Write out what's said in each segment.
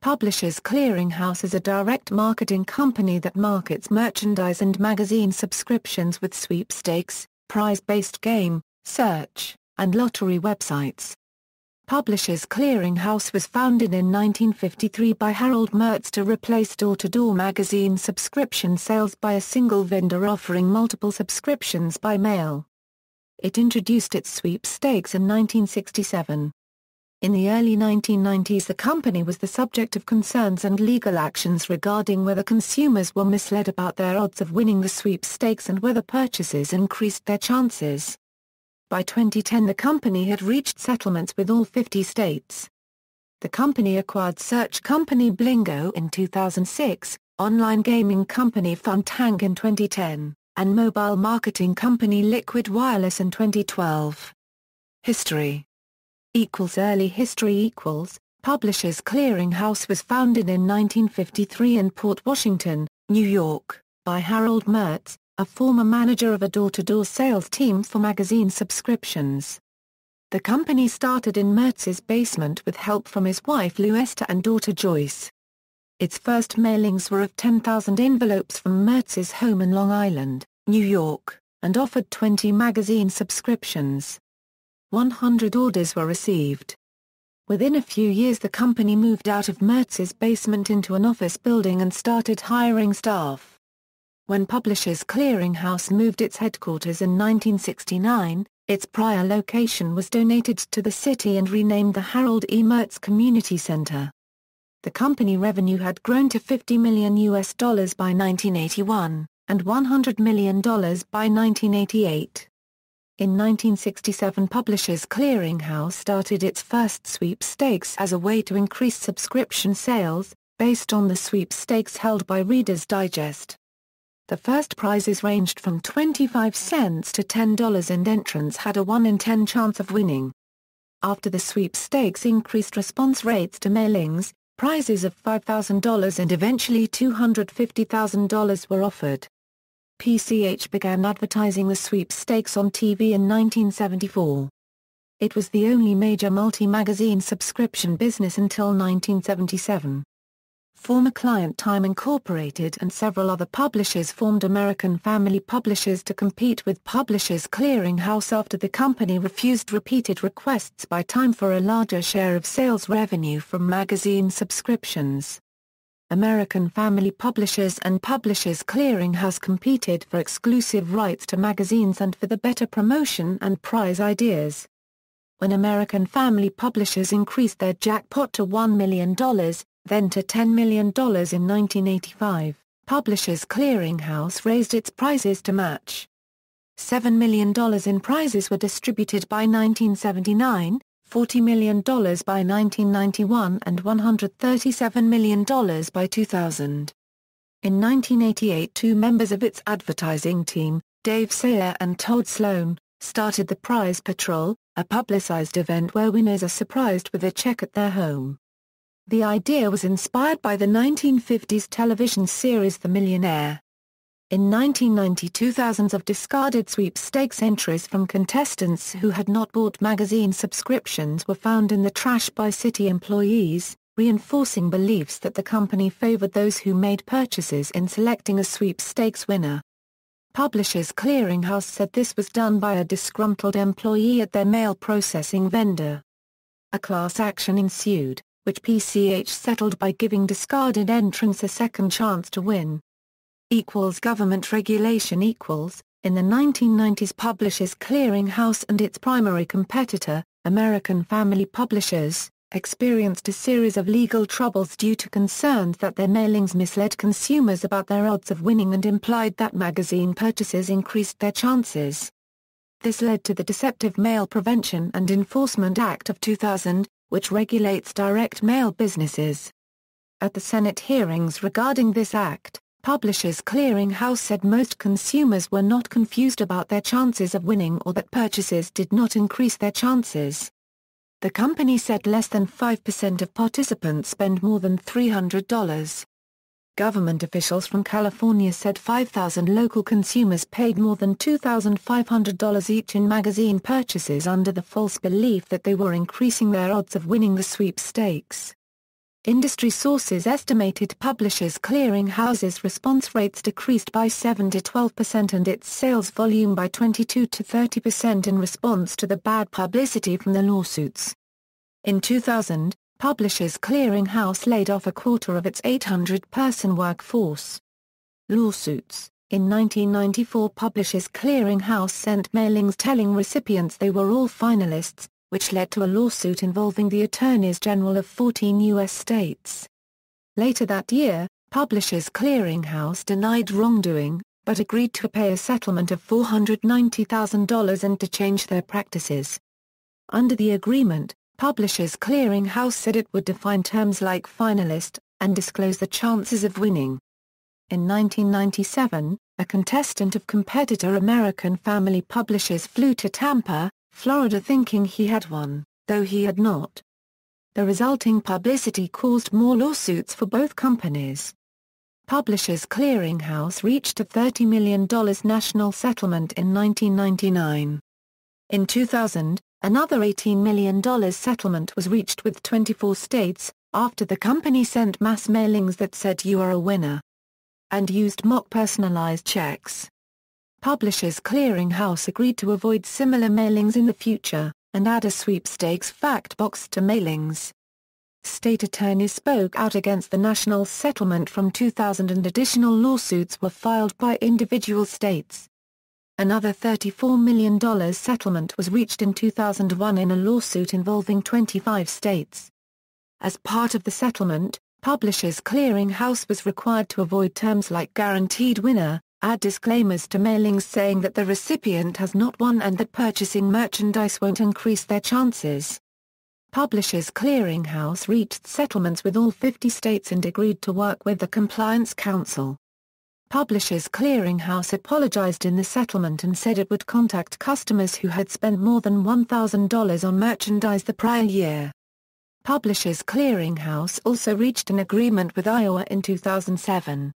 Publishers Clearing House is a direct marketing company that markets merchandise and magazine subscriptions with sweepstakes, prize-based game, search, and lottery websites. Publishers Clearing House was founded in 1953 by Harold Mertz to replace door-to-door magazine subscription sales by a single vendor offering multiple subscriptions by mail. It introduced its sweepstakes in 1967. In the early 1990s, the company was the subject of concerns and legal actions regarding whether consumers were misled about their odds of winning the sweepstakes and whether purchases increased their chances. By 2010, the company had reached settlements with all 50 states. The company acquired search company Blingo in 2006, online gaming company Funtank in 2010, and mobile marketing company Liquid Wireless in 2012. History. Early history. Publishers Clearing House was founded in 1953 in Port Washington, New York, by Harold Mertz, a former manager of a door-to-door sales team for magazine subscriptions. The company started in Mertz's basement with help from his wife Lou Esther and daughter Joyce. Its first mailings were of 10,000 envelopes from Mertz's home in Long Island, New York, and offered 20 magazine subscriptions. 100 orders were received. Within a few years, the company moved out of Mertz's basement into an office building and started hiring staff. When Publishers Clearing House moved its headquarters in 1969, its prior location was donated to the city and renamed the Harold E. Mertz Community Center. The company revenue had grown to $50 million by 1981, and $100 million by 1988. In 1967, Publishers Clearing House started its first sweepstakes as a way to increase subscription sales, based on the sweepstakes held by Reader's Digest. The first prizes ranged from 25 cents to $10 and entrants had a 1 in 10 chance of winning. After the sweepstakes increased response rates to mailings, prizes of $5,000 and eventually $250,000 were offered. PCH began advertising the sweepstakes on TV in 1974. It was the only major multi-magazine subscription business until 1977. Former Client Time Incorporated and several other publishers formed American Family Publishers to compete with Publishers Clearing House after the company refused repeated requests by Time for a larger share of sales revenue from magazine subscriptions. American Family Publishers and Publishers Clearing House competed for exclusive rights to magazines and for the better promotion and prize ideas. When American Family Publishers increased their jackpot to $1 million, then to $10 million in 1985, Publishers Clearing House raised its prizes to match. $7 million in prizes were distributed by 1979, $40 million by 1991 and $137 million by 2000. In 1988, two members of its advertising team, Dave Sayer and Todd Sloan, started the Prize Patrol, a publicized event where winners are surprised with a check at their home. The idea was inspired by the 1950s television series The Millionaire. In 1992, thousands of discarded sweepstakes entries from contestants who had not bought magazine subscriptions were found in the trash by city employees, reinforcing beliefs that the company favored those who made purchases in selecting a sweepstakes winner. Publishers Clearing House said this was done by a disgruntled employee at their mail processing vendor. A class action ensued, which PCH settled by giving discarded entrants a second chance to win. Government regulation. In the 1990s, Publishers Clearing House and its primary competitor, American Family Publishers, experienced a series of legal troubles due to concerns that their mailings misled consumers about their odds of winning and implied that magazine purchases increased their chances. This led to the Deceptive Mail Prevention and Enforcement Act of 2000, which regulates direct mail businesses. At the Senate hearings regarding this act, Publishers Clearing House said most consumers were not confused about their chances of winning or that purchases did not increase their chances. The company said less than 5% of participants spend more than $300. Government officials from California said 5,000 local consumers paid more than $2,500 each in magazine purchases under the false belief that they were increasing their odds of winning the sweepstakes. Industry sources estimated Publishers Clearing House's response rates decreased by 7 to 12% and its sales volume by 22 to 30% in response to the bad publicity from the lawsuits. In 2000, Publishers Clearing House laid off a quarter of its 800-person workforce. Lawsuits. In 1994, Publishers Clearing House sent mailings telling recipients they were all finalists, which led to a lawsuit involving the attorneys general of 14 U.S. states. Later that year, Publishers Clearing House denied wrongdoing, but agreed to pay a settlement of $490,000 and to change their practices. Under the agreement, Publishers Clearing House said it would define terms like finalist, and disclose the chances of winning. In 1997, a contestant of competitor American Family Publishers flew to Tampa, Florida thinking he had won, though he had not. The resulting publicity caused more lawsuits for both companies. Publishers Clearing House reached a $30 million national settlement in 1999. In 2000, another $18 million settlement was reached with 24 states, after the company sent mass mailings that said "you are a winner" and used mock personalized checks. Publishers Clearing House agreed to avoid similar mailings in the future, and add a sweepstakes fact box to mailings. State attorneys spoke out against the national settlement from 2000 and additional lawsuits were filed by individual states. Another $34 million settlement was reached in 2001 in a lawsuit involving 25 states. As part of the settlement, Publishers Clearing House was required to avoid terms like guaranteed winner, add disclaimers to mailings saying that the recipient has not won and that purchasing merchandise won't increase their chances. Publishers Clearing House reached settlements with all 50 states and agreed to work with the Compliance Council. Publishers Clearing House apologized in the settlement and said it would contact customers who had spent more than $1,000 on merchandise the prior year. Publishers Clearing House also reached an agreement with Iowa in 2007.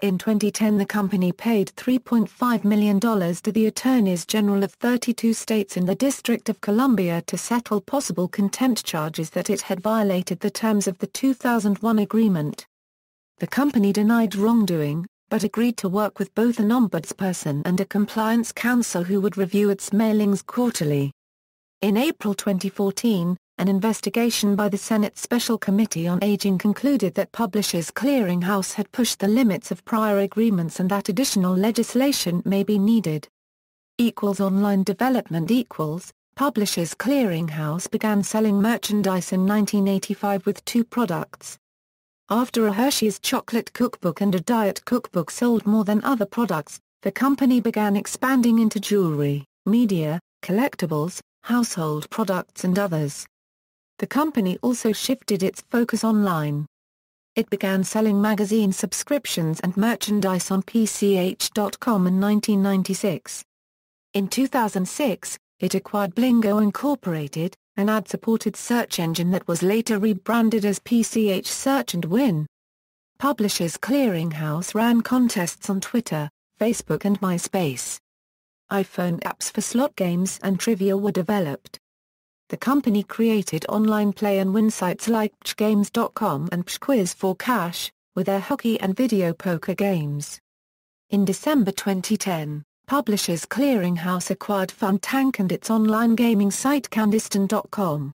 In 2010, the company paid $3.5 million to the attorneys general of 32 states in the District of Columbia to settle possible contempt charges that it had violated the terms of the 2001 agreement. The company denied wrongdoing, but agreed to work with both an ombudsperson and a compliance counsel who would review its mailings quarterly. In April 2014, an investigation by the Senate Special Committee on Aging concluded that Publishers Clearing House had pushed the limits of prior agreements and that additional legislation may be needed. Online development. Publishers Clearing House began selling merchandise in 1985 with two products. After a Hershey's chocolate cookbook and a diet cookbook sold more than other products, the company began expanding into jewelry, media, collectibles, household products and others. The company also shifted its focus online. It began selling magazine subscriptions and merchandise on PCH.com in 1996. In 2006, it acquired Blingo Incorporated, an ad-supported search engine that was later rebranded as PCH Search and Win. Publishers Clearing House ran contests on Twitter, Facebook and MySpace. iPhone apps for slot games and trivia were developed. The company created online play and win sites like pchgames.com and pchquiz for cash, with their hockey and video poker games. In December 2010, Publishers Clearing House acquired Funtank and its online gaming site Candystan.com.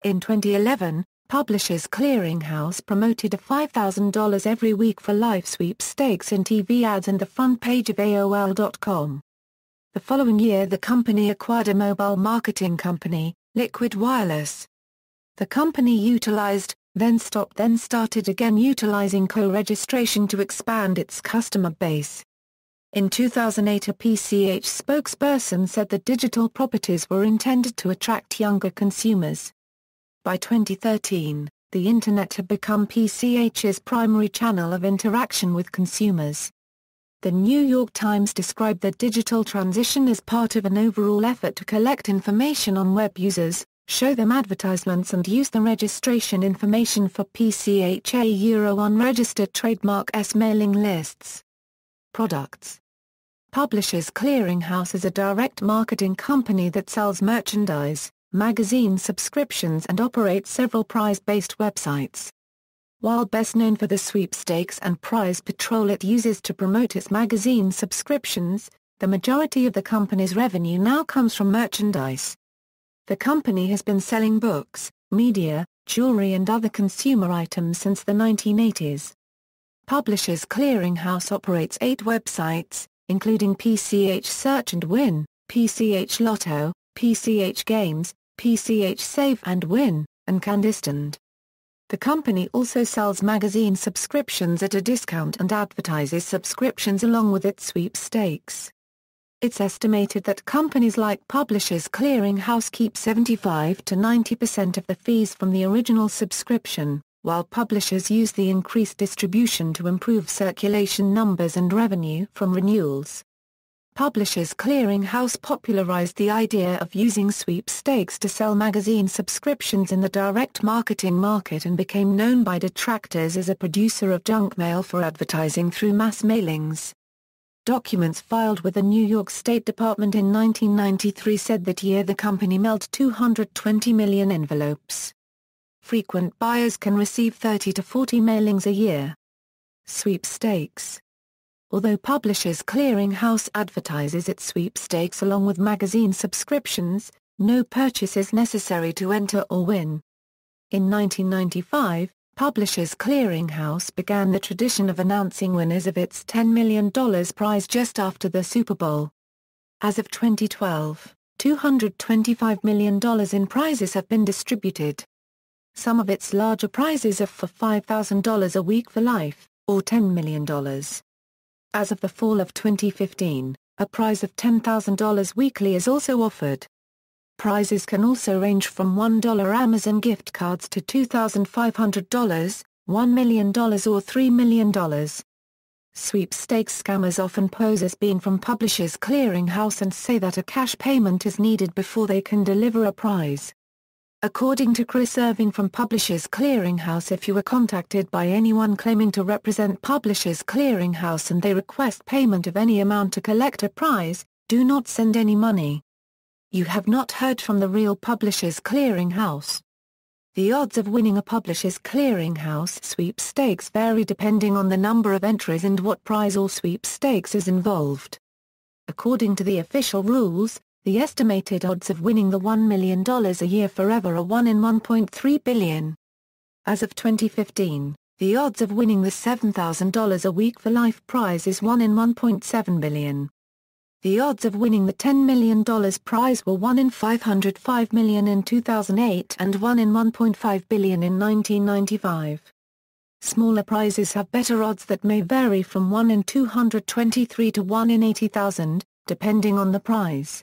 In 2011, Publishers Clearing House promoted a $5,000 every week for live sweepstakes in TV ads and the front page of AOL.com. The following year the company acquired a mobile marketing company, Liquid Wireless. The company utilized, then stopped then started again utilizing co-registration to expand its customer base. In 2008 a PCH spokesperson said the digital properties were intended to attract younger consumers. By 2013, the Internet had become PCH's primary channel of interaction with consumers. The New York Times described the digital transition as part of an overall effort to collect information on web users, show them advertisements and use the registration information for PCH unregistered trademark mailing lists. Products. Publishers Clearing House is a direct marketing company that sells merchandise, magazine subscriptions and operates several prize-based websites. While best known for the sweepstakes and prize patrol it uses to promote its magazine subscriptions, the majority of the company's revenue now comes from merchandise. The company has been selling books, media, jewelry and other consumer items since the 1980s. Publishers Clearing House operates 8 websites, including PCH Search and Win, PCH Lotto, PCH Games, PCH Save and Win, and Candistand. The company also sells magazine subscriptions at a discount and advertises subscriptions along with its sweepstakes. It's estimated that companies like Publishers Clearing House keep 75 to 90% of the fees from the original subscription, while publishers use the increased distribution to improve circulation numbers and revenue from renewals. Publishers Clearing House popularized the idea of using sweepstakes to sell magazine subscriptions in the direct marketing market and became known by detractors as a producer of junk mail for advertising through mass mailings. Documents filed with the New York State Department in 1993 said that year the company mailed 220 million envelopes. Frequent buyers can receive 30 to 40 mailings a year. Sweepstakes. Although Publishers Clearing House advertises its sweepstakes along with magazine subscriptions, no purchase is necessary to enter or win. In 1995, Publishers Clearing House began the tradition of announcing winners of its $10 million prize just after the Super Bowl. As of 2012, $225 million in prizes have been distributed. Some of its larger prizes are for $5,000 a week for life, or $10 million. As of the fall of 2015, a prize of $10,000 weekly is also offered. Prizes can also range from $1 Amazon gift cards to $2,500, $1 million or $3 million. Sweepstakes scammers often pose as being from Publishers Clearing House and say that a cash payment is needed before they can deliver a prize. According to Chris Irving from Publishers Clearing House, if you are contacted by anyone claiming to represent Publishers Clearing House and they request payment of any amount to collect a prize, do not send any money. You have not heard from the real Publishers Clearing House. The odds of winning a Publishers Clearing House sweepstakes vary depending on the number of entries and what prize or sweepstakes is involved. According to the official rules, the estimated odds of winning the $1 million a year forever are 1 in 1.3 billion. As of 2015, the odds of winning the $7,000 a week for life prize is 1 in 1.7 billion. The odds of winning the $10 million prize were 1 in 505 million in 2008 and 1 in 1.5 billion in 1995. Smaller prizes have better odds that may vary from 1 in 223 to 1 in 80,000, depending on the prize.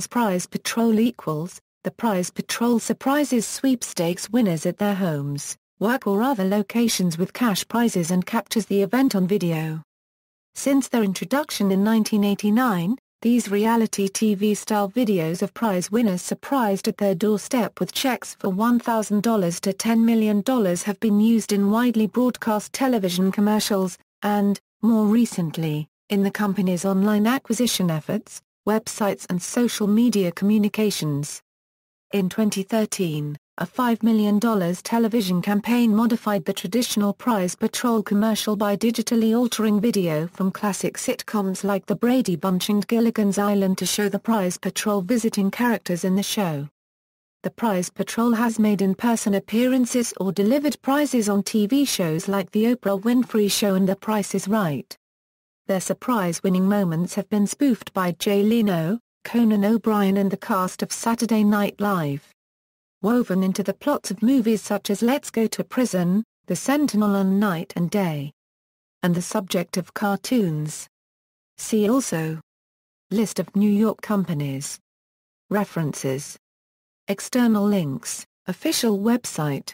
Prize patrol the prize patrol surprises sweepstakes winners at their homes, work or other locations with cash prizes and captures the event on video. Since their introduction in 1989, these reality TV-style videos of prize winners surprised at their doorstep with checks for $1,000 to $10 million have been used in widely broadcast television commercials, and, more recently, in the company's online acquisition efforts, websites and social media communications. In 2013, a $5 million television campaign modified the traditional prize patrol commercial by digitally altering video from classic sitcoms like The Brady Bunch and Gilligan's Island to show the prize patrol visiting characters in the show. The prize patrol has made in-person appearances or delivered prizes on TV shows like The Oprah Winfrey Show and The Price is Right. Their surprise-winning moments have been spoofed by Jay Leno, Conan O'Brien and the cast of Saturday Night Live. Woven into the plots of movies such as Let's Go to Prison, The Sentinel on Night and Day, and the subject of cartoons. See also: List of New York companies. References. External links, official website.